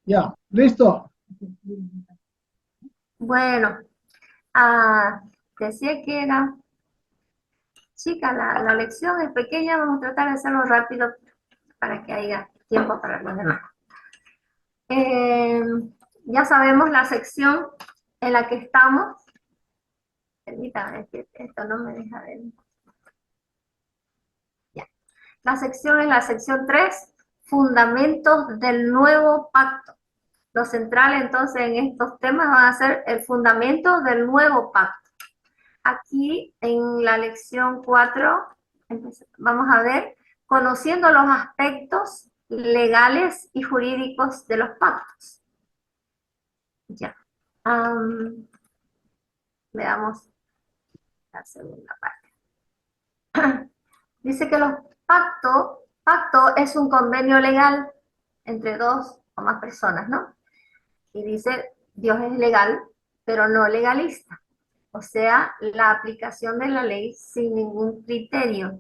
Ya, listo. Bueno, ah, decía que era chica, la lección es pequeña, vamos a tratar de hacerlo rápido para que haya tiempo para los demás. Eh, ya sabemos la sección en la que estamos. Permítame, es que esto no me deja ver. Ya. La sección es la sección 3, Fundamentos del Nuevo Pacto. Lo central entonces en estos temas va a ser el fundamento del nuevo pacto. Aquí en la lección 4 vamos a ver conociendo los aspectos legales y jurídicos de los pactos. Ya. Um, Veamos la segunda parte. Dice que los pacto es un convenio legal entre dos o más personas, ¿no? Y dice, Dios es legal, pero no legalista. O sea, la aplicación de la ley sin ningún criterio.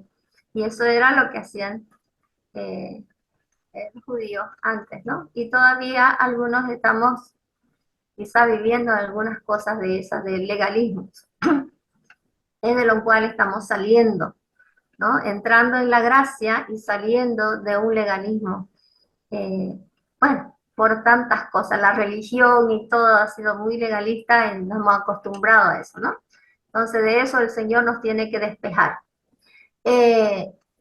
Y eso era lo que hacían eh, los judíos antes, ¿no? Y todavía algunos estamos quizá viviendo algunas cosas de esas, del legalismo. Es de lo cual estamos saliendo, ¿no? Entrando en la gracia y saliendo de un legalismo. Eh, bueno, por tantas cosas, la religión y todo ha sido muy legalista y nos hemos acostumbrado a eso, ¿no? Entonces de eso el Señor nos tiene que despejar.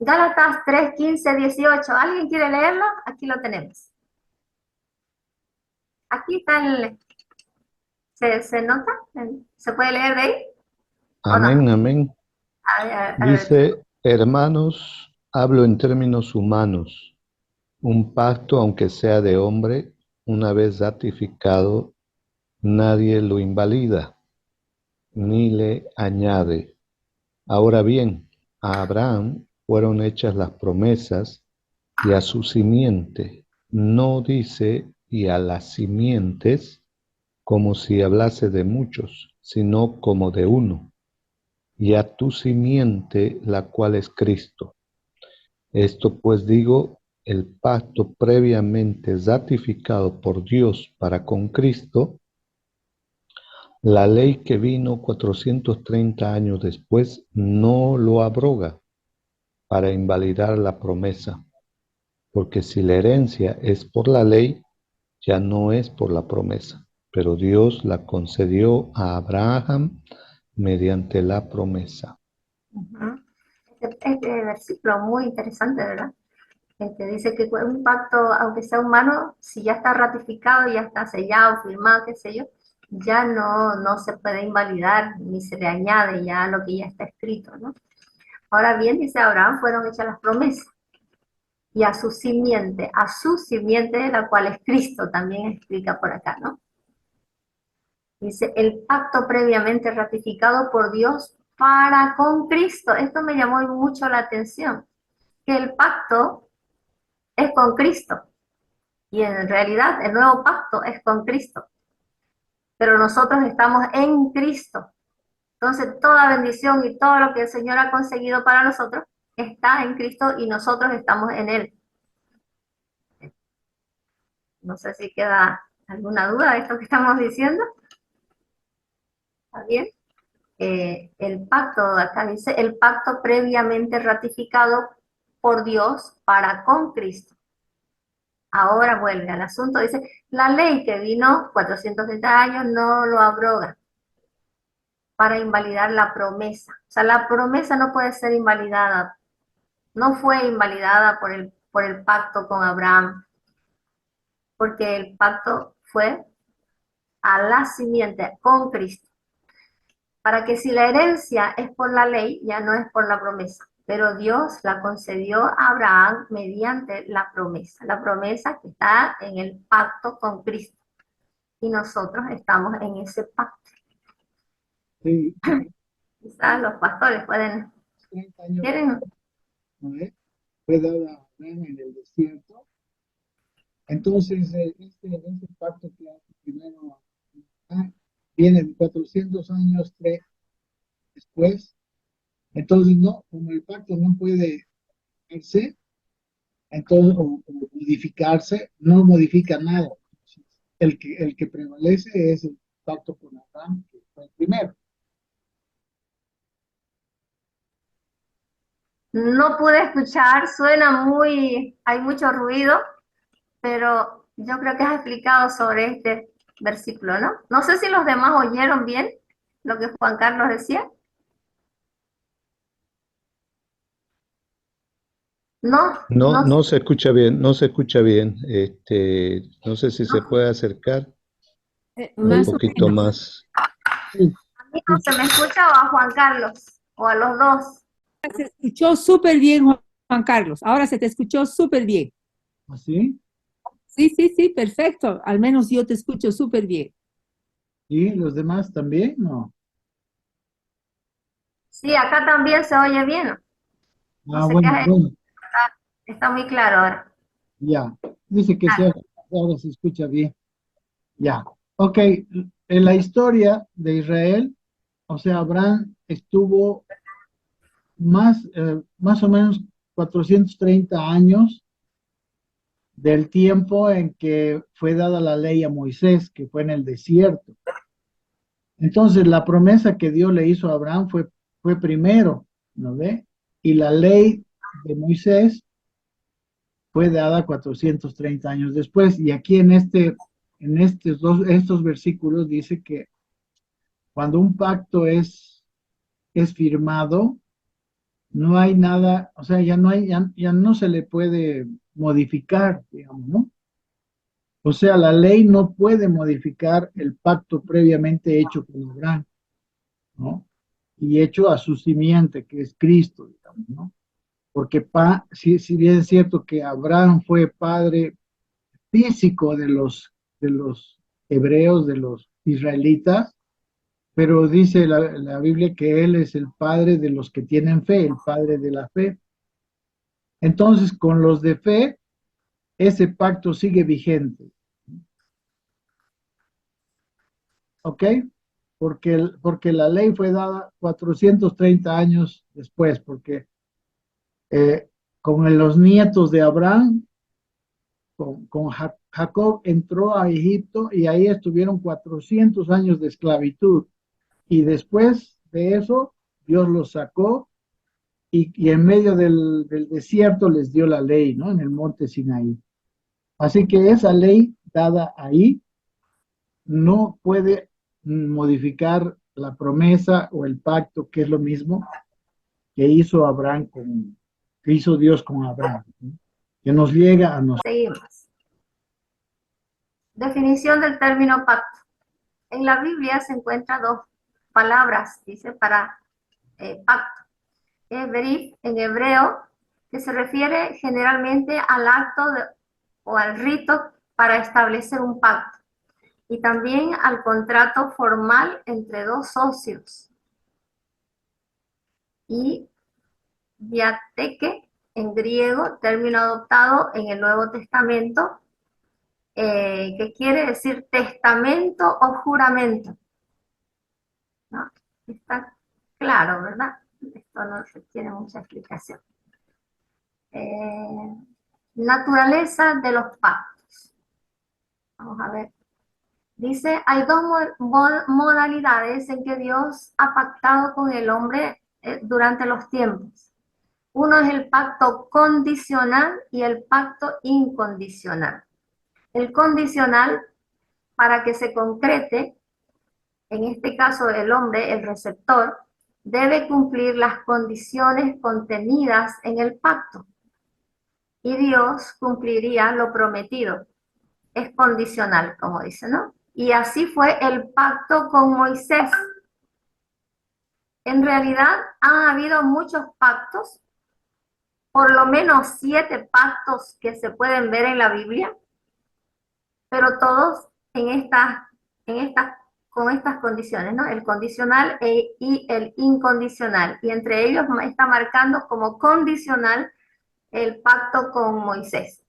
Gálatas 3, 15, 18. ¿Alguien quiere leerlo? Aquí lo tenemos. Aquí está el... ¿Se nota? ¿Se puede leer de ahí o no? Amén, amén. A ver. Dice, hermanos, hablo en términos humanos. Un pacto, aunque sea de hombre, una vez ratificado, nadie lo invalida ni le añade. Ahora bien, a Abraham fueron hechas las promesas y a su simiente. No dice y a las simientes como si hablase de muchos, sino como de uno, y a tu simiente, la cual es Cristo. Esto pues digo, el pacto previamente ratificado por Dios para con Cristo, la ley que vino 430 años después no lo abroga para invalidar la promesa, porque si la herencia es por la ley, ya no es por la promesa, pero Dios la concedió a Abraham mediante la promesa. Uh-huh. Este versículo muy interesante, ¿verdad? Dice que un pacto, aunque sea humano, si ya está ratificado, ya está sellado, firmado, qué sé yo, ya no se puede invalidar ni se le añade ya lo que ya está escrito, ¿no? Ahora bien, dice Abraham, fueron hechas las promesas y a su simiente, la cual es Cristo, también explica por acá, ¿no? Dice, el pacto previamente ratificado por Dios para con Cristo. Esto me llamó mucho la atención, que el pacto es con Cristo. Y en realidad el nuevo pacto es con Cristo, pero nosotros estamos en Cristo. Entonces toda bendición y todo lo que el Señor ha conseguido para nosotros está en Cristo y nosotros estamos en Él. No sé si queda alguna duda de esto que estamos diciendo. ¿Está bien? El pacto, acá dice, el pacto previamente ratificado por Dios para con Cristo. Ahora vuelve al asunto, dice, la ley que vino 430 años no lo abroga para invalidar la promesa. O sea, la promesa no puede ser invalidada, no fue invalidada por el pacto con Abraham, porque el pacto fue a la simiente con Cristo. Para que si la herencia es por la ley, ya no es por la promesa, pero Dios la concedió a Abraham mediante la promesa que está en el pacto con Cristo. Y nosotros estamos en ese pacto. Sí, Quizás los pastores pueden, 30 años quieren, después fue dada a Abraham en el desierto. Entonces, este pacto que hace primero viene 400 años después. Entonces, no, como el pacto no puede hacerse, entonces, o modificarse, no modifica nada, el que prevalece es el pacto con Abraham, que fue el primero. No pude escuchar, hay mucho ruido, pero yo creo que has explicado sobre este versículo, ¿no? No sé si los demás oyeron bien lo que Juan Carlos decía. No, No, no, no se escucha bien, no se escucha bien. No sé si se no, puede acercar un Más o poquito menos. más. Sí, a mí no sí, se me escucha o a Juan Carlos, o a los dos. Se escuchó súper bien, Juan Carlos. Ahora se te escuchó súper bien. así. Sí, sí, sí, perfecto. Al menos yo te escucho súper bien. ¿Y los demás también? No. Sí, acá también se oye bien. No Ah, sé qué bueno, bueno, está muy claro ahora. ya. Dice que ahora se escucha bien. Ya. Ok, en la historia de Israel, o sea, Abraham estuvo más o menos 430 años del tiempo en que fue dada la ley a Moisés, que fue en el desierto. Entonces, la promesa que Dios le hizo a Abraham fue primero, ¿no ve? Y la ley de Moisés fue dada 430 años después. Y aquí estos versículos dice que cuando un pacto es firmado, no hay nada, o sea, ya no se le puede modificar, digamos, ¿no? O sea, la ley no puede modificar el pacto previamente hecho con Abraham, ¿no? Y hecho a su simiente, que es Cristo, digamos, ¿no? Porque si bien es cierto que Abraham fue padre físico de los hebreos, de los israelitas, pero dice la Biblia que él es el padre de los que tienen fe, el padre de la fe. Entonces, con los de fe, ese pacto sigue vigente, ¿ok? Porque la ley fue dada 430 años después, porque eh, con los nietos de Abraham, con Jacob entró a Egipto y ahí estuvieron 400 años de esclavitud. Y después de eso, Dios los sacó y en medio del desierto les dio la ley, ¿no? En el monte Sinaí. Así que esa ley dada ahí no puede modificar la promesa o el pacto, que es lo mismo que hizo que hizo Dios con Abraham, ¿no? Que nos llega a nosotros. Seguimos. Definición del término pacto. En la Biblia se encuentran dos palabras, dice, para pacto. Berith en hebreo, que se refiere generalmente al o al rito para establecer un pacto, y también al contrato formal entre dos socios. Y diateque en griego, término adoptado en el Nuevo Testamento, que quiere decir testamento o juramento, ¿no? Está claro, ¿verdad? Esto no requiere mucha explicación. Naturaleza de los pactos. Vamos a ver. Dice, hay dos modalidades en que Dios ha pactado con el hombre durante los tiempos. Uno es el pacto condicional y el pacto incondicional. El condicional, para que se concrete, en este caso el hombre, el receptor, debe cumplir las condiciones contenidas en el pacto y Dios cumpliría lo prometido. Es condicional, como dice, ¿no? Y así fue el pacto con Moisés. En realidad han habido muchos pactos, por lo menos 7 pactos que se pueden ver en la Biblia, pero todos con estas condiciones, ¿no? El condicional y el incondicional. Y entre ellos está marcando como condicional el pacto con Moisés.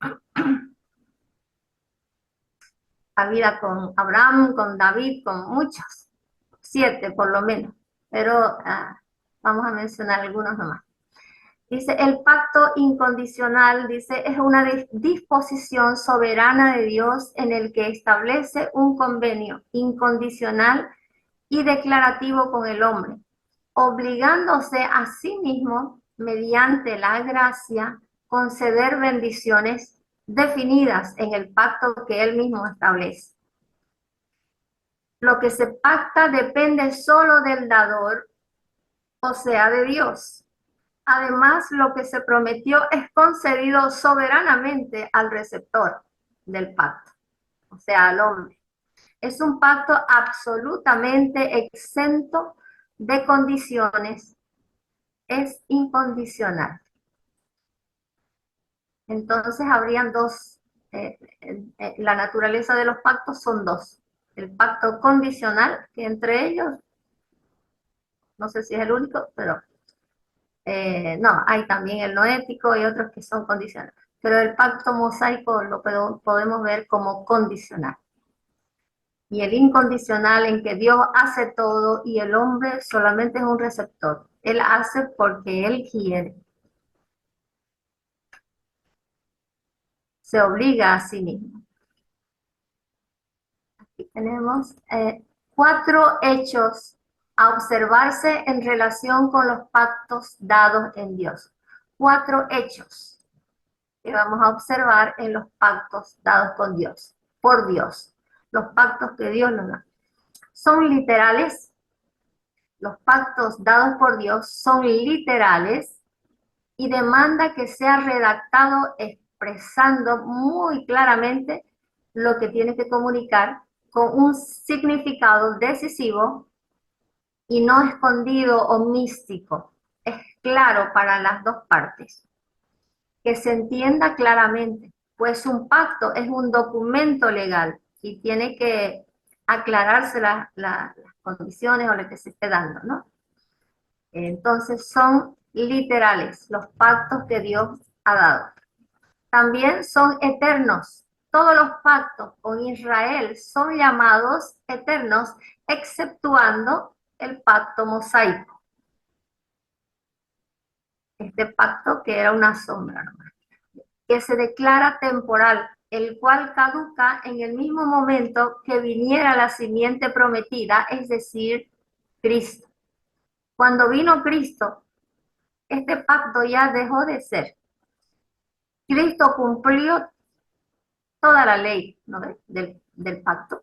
La vida con Abraham, con David, con muchos. 7 por lo menos. Pero vamos a mencionar algunos nomás. Dice, el pacto incondicional, dice, es una disposición soberana de Dios en el que establece un convenio incondicional y declarativo con el hombre, obligándose a sí mismo, mediante la gracia, conceder bendiciones definidas en el pacto que él mismo establece. Lo que se pacta depende solo del dador, o sea, de Dios. Además, lo que se prometió es concedido soberanamente al receptor del pacto, o sea, al hombre. Es un pacto absolutamente exento de condiciones, es incondicional. Entonces, habrían dos, la naturaleza de los pactos son dos. El pacto condicional, que entre ellos, no sé si es el único, pero no, hay también el no ético y otros que son condicionales. Pero el pacto mosaico lo podemos ver como condicional. Y el incondicional en que Dios hace todo y el hombre solamente es un receptor. Él hace porque él quiere. Se obliga a sí mismo. Aquí tenemos 4 hechos a observarse en relación con los pactos dados en Dios. 4 hechos que vamos a observar en los pactos dados con Dios, por Dios, los pactos que Dios nos da. Son literales, los pactos dados por Dios son literales y demanda que sea redactado expresando muy claramente lo que tiene que comunicar con un significado decisivo y no escondido o místico. Es claro para las dos partes. Que se entienda claramente, pues un pacto es un documento legal y tiene que aclararse las condiciones o lo que se esté dando, ¿no? Entonces son literales los pactos que Dios ha dado. También son eternos. Todos los pactos con Israel son llamados eternos, exceptuando el pacto mosaico. Este pacto que era una sombra nomás, que se declara temporal, el cual caduca en el mismo momento que viniera la simiente prometida, es decir, Cristo. Cuando vino Cristo, este pacto ya dejó de ser. Cristo cumplió toda la ley, ¿no? del pacto.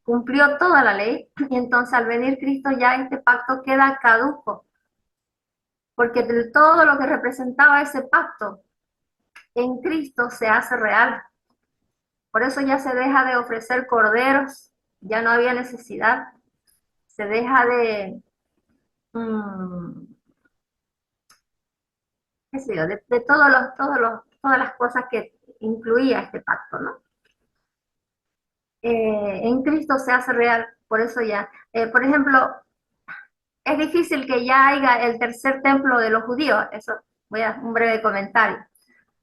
Cumplió toda la ley y entonces al venir Cristo ya este pacto queda caduco. Porque de todo lo que representaba ese pacto en Cristo se hace real. Por eso ya se deja de ofrecer corderos, ya no había necesidad. Se deja de, qué sé yo, de todas las cosas que incluía este pacto, ¿no? En Cristo se hace real, por eso ya, por ejemplo, es difícil que ya haya el tercer templo de los judíos, eso voy a un breve comentario.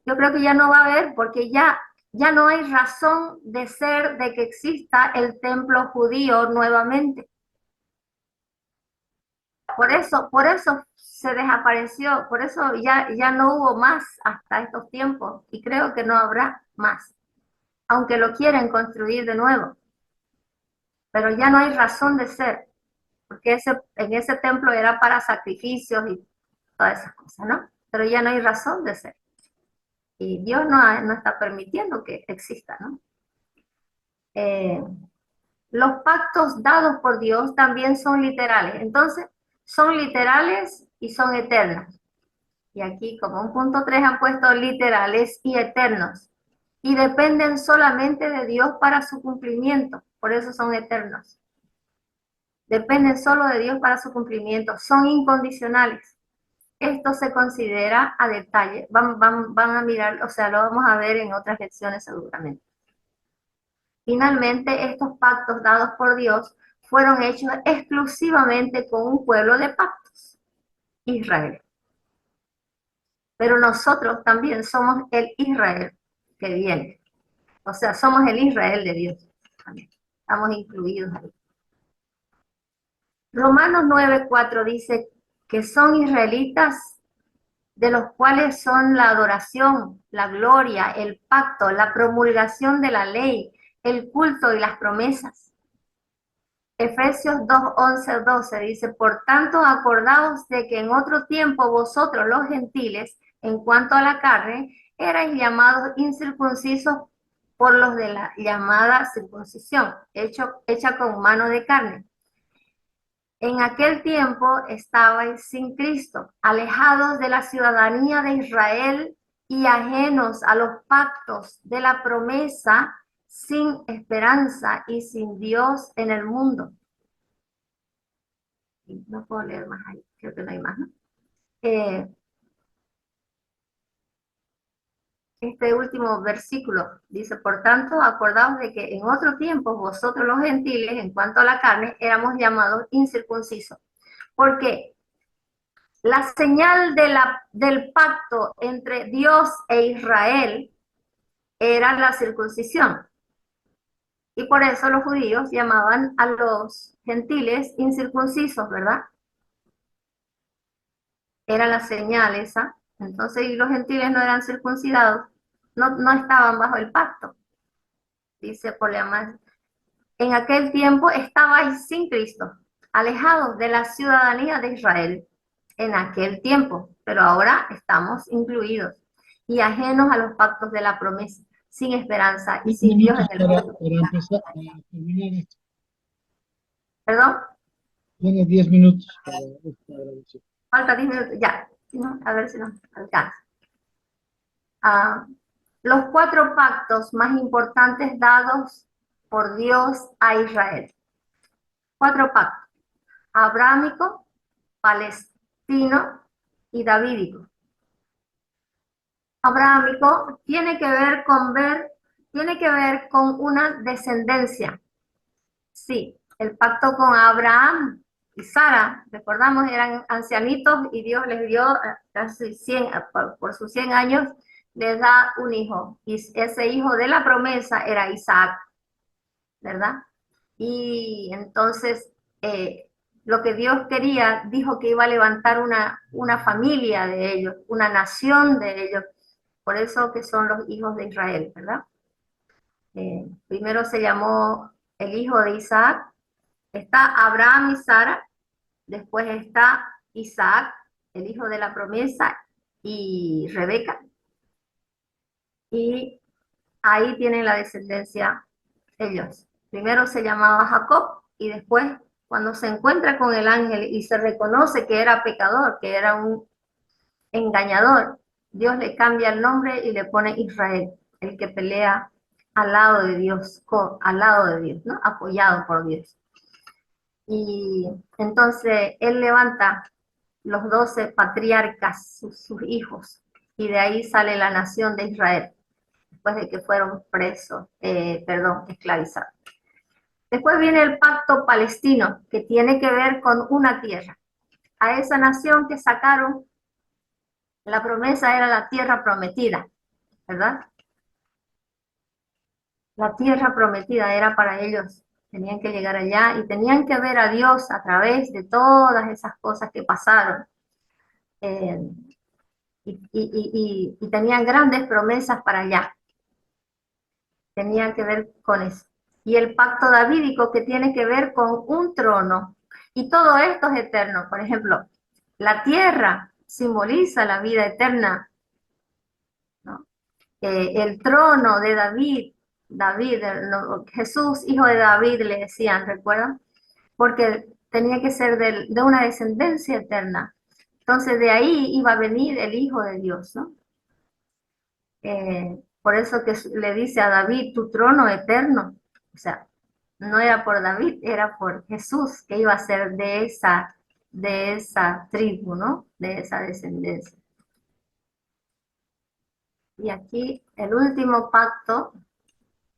Yo creo que ya no va a haber porque ya no hay razón de ser de que exista el templo judío nuevamente. Por eso se desapareció, por eso ya no hubo más hasta estos tiempos y creo que no habrá más, aunque lo quieren construir de nuevo. Pero ya no hay razón de ser, porque en ese templo era para sacrificios y todas esas cosas, ¿no? Pero ya no hay razón de ser. Y Dios no está permitiendo que exista, ¿no? Los pactos dados por Dios también son literales. Entonces, son literales y son eternos. Y aquí, como un punto 3, han puesto literales y eternos. Y dependen solamente de Dios para su cumplimiento. Por eso son eternos. Dependen solo de Dios para su cumplimiento. Son incondicionales. Esto se considera a detalle. Van a mirar, o sea, lo vamos a ver en otras lecciones seguramente. Finalmente, estos pactos dados por Dios fueron hechos exclusivamente con un pueblo de pactos, Israel. Pero nosotros también somos el Israel que viene. O sea, somos el Israel de Dios. También. Estamos incluidos ahí. Romanos 9:4 dice que son israelitas de los cuales son la adoración, la gloria, el pacto, la promulgación de la ley, el culto y las promesas. Efesios 2, 11, 12 dice, por tanto, acordaos de que en otro tiempo vosotros los gentiles, en cuanto a la carne, erais llamados incircuncisos por los de la llamada circuncisión, hecha con mano de carne. En aquel tiempo estabais sin Cristo, alejados de la ciudadanía de Israel y ajenos a los pactos de la promesa, sin esperanza y sin Dios en el mundo. No puedo leer más ahí, creo que no hay más, ¿no? Este último versículo dice, por tanto, acordaos de que en otro tiempo vosotros los gentiles, en cuanto a la carne, éramos llamados incircuncisos. ¿Por qué? La señal del pacto entre Dios e Israel era la circuncisión. Y por eso los judíos llamaban a los gentiles incircuncisos, ¿verdad? Era la señal esa. Entonces, y los gentiles no eran circuncidados, no estaban bajo el pacto. Dice por demás, en aquel tiempo estabais sin Cristo, alejados de la ciudadanía de Israel, en aquel tiempo, pero ahora estamos incluidos y ajenos a los pactos de la promesa, sin esperanza y sin Dios en el mundo. Para empezar, para terminar esto. ¿Perdón? Tiene 10 minutos para esta grabación. Falta 10 minutos, ya. ¿No? A ver si nos alcanza. Los 4 pactos más importantes dados por Dios a Israel. 4 pactos. Abrámico, palestino y davídico. Abrámico tiene que ver con una descendencia. Sí, el pacto con Abraham y Sara, recordamos, eran ancianitos y Dios les dio casi 100, por sus 100 años, les da un hijo. Y ese hijo de la promesa era Isaac, ¿verdad? Y entonces, lo que Dios quería, dijo que iba a levantar una familia de ellos, una nación de ellos. Por eso que son los hijos de Israel, ¿verdad? Primero se llamó el hijo de Isaac. Está Abraham y Sara, después está Isaac, el hijo de la promesa, y Rebeca. Y ahí tienen la descendencia ellos. Primero se llamaba Jacob y después, cuando se encuentra con el ángel y se reconoce que era pecador, que era un engañador, Dios le cambia el nombre y le pone Israel, el que pelea al lado de Dios, ¿no? Apoyado por Dios. Y entonces él levanta los 12 patriarcas, sus hijos, y de ahí sale la nación de Israel, después de que fueron esclavizados. Después viene el pacto palestino, que tiene que ver con una tierra. A esa nación que sacaron, la promesa era la tierra prometida, ¿verdad? La tierra prometida era para ellos. Tenían que llegar allá y tenían que ver a Dios a través de todas esas cosas que pasaron. Y tenían grandes promesas para allá. Tenían que ver con eso. Y el pacto davídico, que tiene que ver con un trono. Y todo esto es eterno. Por ejemplo, la tierra simboliza la vida eterna, ¿no? El trono de David, Jesús, hijo de David, le decían, ¿recuerdan? Porque tenía que ser de una descendencia eterna. Entonces de ahí iba a venir el Hijo de Dios, ¿no? Por eso que le dice a David, tu trono eterno. O sea, no era por David, era por Jesús, que iba a ser de esa tribu, ¿no? De esa descendencia. Y aquí el último pacto,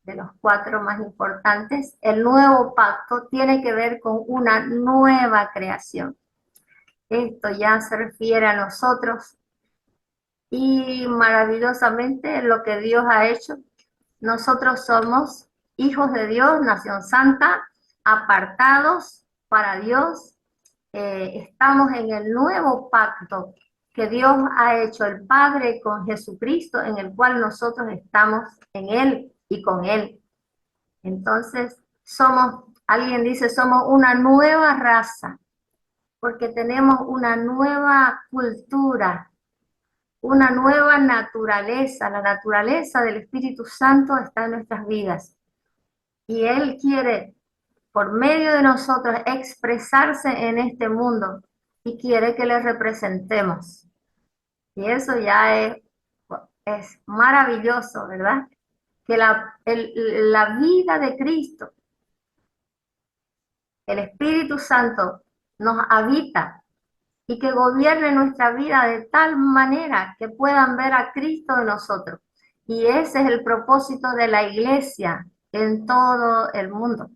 de los 4 más importantes, el nuevo pacto tiene que ver con una nueva creación. Esto ya se refiere a nosotros y maravillosamente lo que Dios ha hecho. Nosotros somos hijos de Dios, nación santa, apartados para Dios. Estamos en el nuevo pacto que Dios ha hecho el Padre con Jesucristo, en el cual nosotros estamos en Él y con Él. Entonces, alguien dice, somos una nueva raza, porque tenemos una nueva cultura, una nueva naturaleza. La naturaleza del Espíritu Santo está en nuestras vidas. Y Él quiere, por medio de nosotros, expresarse en este mundo y quiere que le representemos. Y eso ya es maravilloso, ¿verdad? Que la vida de Cristo, el Espíritu Santo, nos habita y que gobierne nuestra vida de tal manera que puedan ver a Cristo en nosotros. Y ese es el propósito de la iglesia en todo el mundo,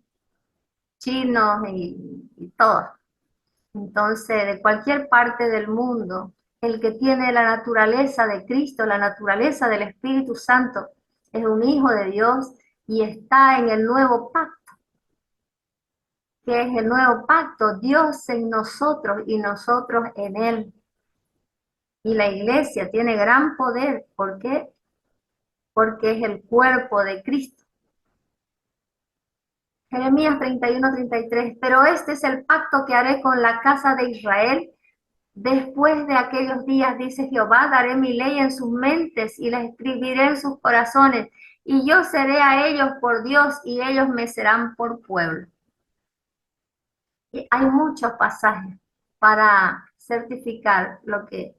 chinos y todos. Entonces, de cualquier parte del mundo, el que tiene la naturaleza de Cristo, la naturaleza del Espíritu Santo, es un hijo de Dios y está en el nuevo pacto. ¿Qué es el nuevo pacto? Dios en nosotros y nosotros en Él. Y la iglesia tiene gran poder. ¿Por qué? Porque es el cuerpo de Cristo. Jeremías 31-33. Pero este es el pacto que haré con la casa de Israel. Después de aquellos días, dice Jehová, daré mi ley en sus mentes y la escribiré en sus corazones. Y yo seré a ellos por Dios y ellos me serán por pueblo. Y hay muchos pasajes para certificar lo que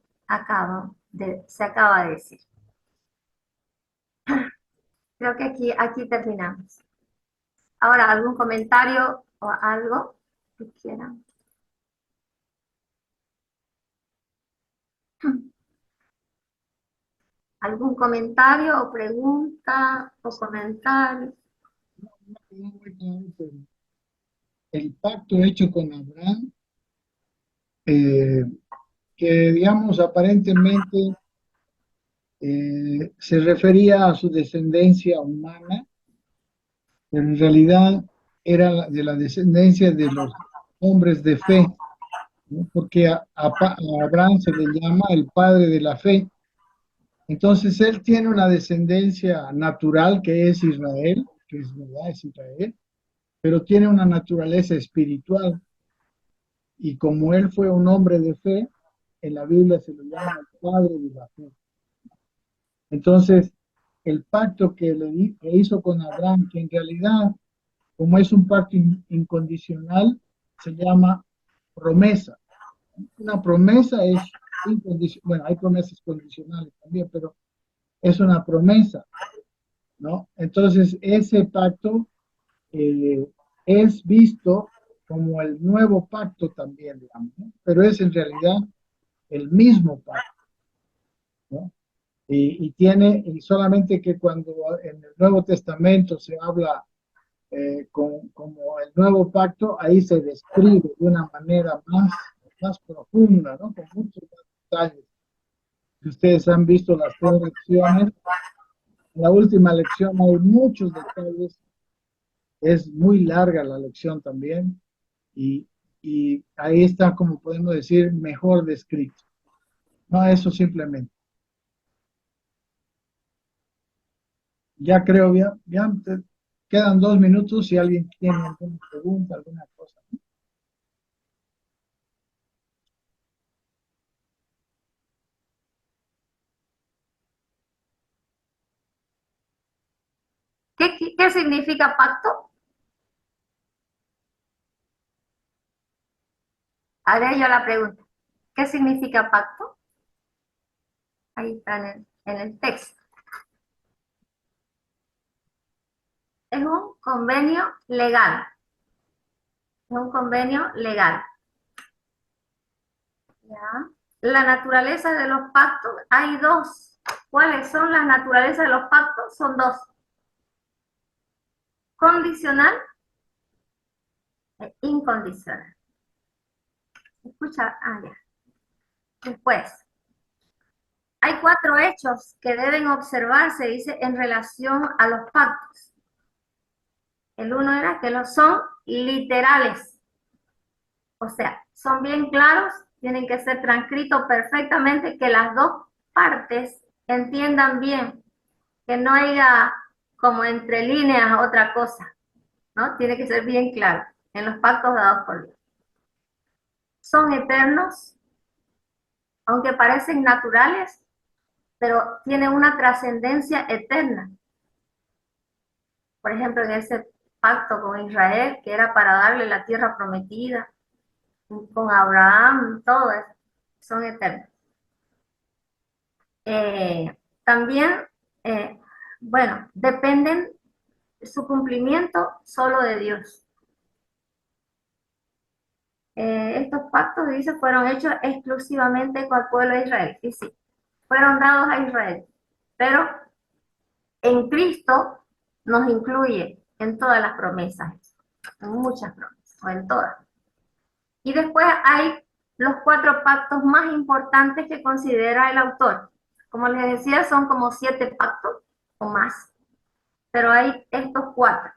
se acaba de decir. Creo que aquí terminamos. Ahora, ¿algún comentario o algo que quieran? ¿Algún comentario o pregunta o comentario? El pacto hecho con Abraham, que digamos aparentemente se refería a su descendencia humana, pero en realidad era de la descendencia de los hombres de fe, ¿no? Porque a Abraham se le llama el padre de la fe. Entonces él tiene una descendencia natural que es Israel, que es verdad, es Israel, pero tiene una naturaleza espiritual. Y como él fue un hombre de fe, en la Biblia se lo llama el padre de la fe. Entonces, el pacto que hizo con Abraham, que en realidad, como es un pacto incondicional, se llama promesa. Una promesa es incondicional, bueno, hay promesas condicionales también, pero es una promesa, ¿no? Entonces, ese pacto es visto como el nuevo pacto también, digamos, ¿no? Pero es en realidad el mismo pacto, ¿no? Y solamente que cuando en el Nuevo Testamento se habla como el nuevo pacto, ahí se describe de una manera más profunda, ¿no? Con muchos más detalles. Si ustedes han visto las 3 lecciones, en la última lección hay muchos detalles, es muy larga la lección también, y ahí está, como podemos decir, mejor descrito. No, eso simplemente. Ya creo, ya quedan 2 minutos si alguien tiene alguna pregunta, alguna cosa. ¿Qué significa pacto? Haré yo la pregunta. ¿Qué significa pacto? Ahí está en el texto. Es un convenio legal. Es un convenio legal. ¿Ya? La naturaleza de los pactos, hay 2. ¿Cuáles son las naturalezas de los pactos? Son 2. Condicional e incondicional. Escucha, ya. Después, hay 4 hechos que deben observarse, dice, en relación a los pactos. El uno era que los son literales. O sea, son bien claros tienen que ser transcritos perfectamente, que las dos partes entiendan bien, que no haya como entre líneas otra cosa, ¿no? Tiene que ser bien claro en los pactos dados por Dios. Son eternos, aunque parecen naturales, pero tienen una trascendencia eterna. Por ejemplo, en ese pacto con Israel, que era para darle la tierra prometida, con Abraham, todo eso, son eternos. También, bueno, dependen su cumplimiento solo de Dios. Estos pactos, dice, fueron hechos exclusivamente con el pueblo de Israel. Y sí, fueron dados a Israel. Pero en Cristo nos incluye en todas las promesas, en muchas promesas, o en todas. Y después hay los 4 pactos más importantes que considera el autor. Como les decía, son como 7 pactos o más, pero hay estos 4.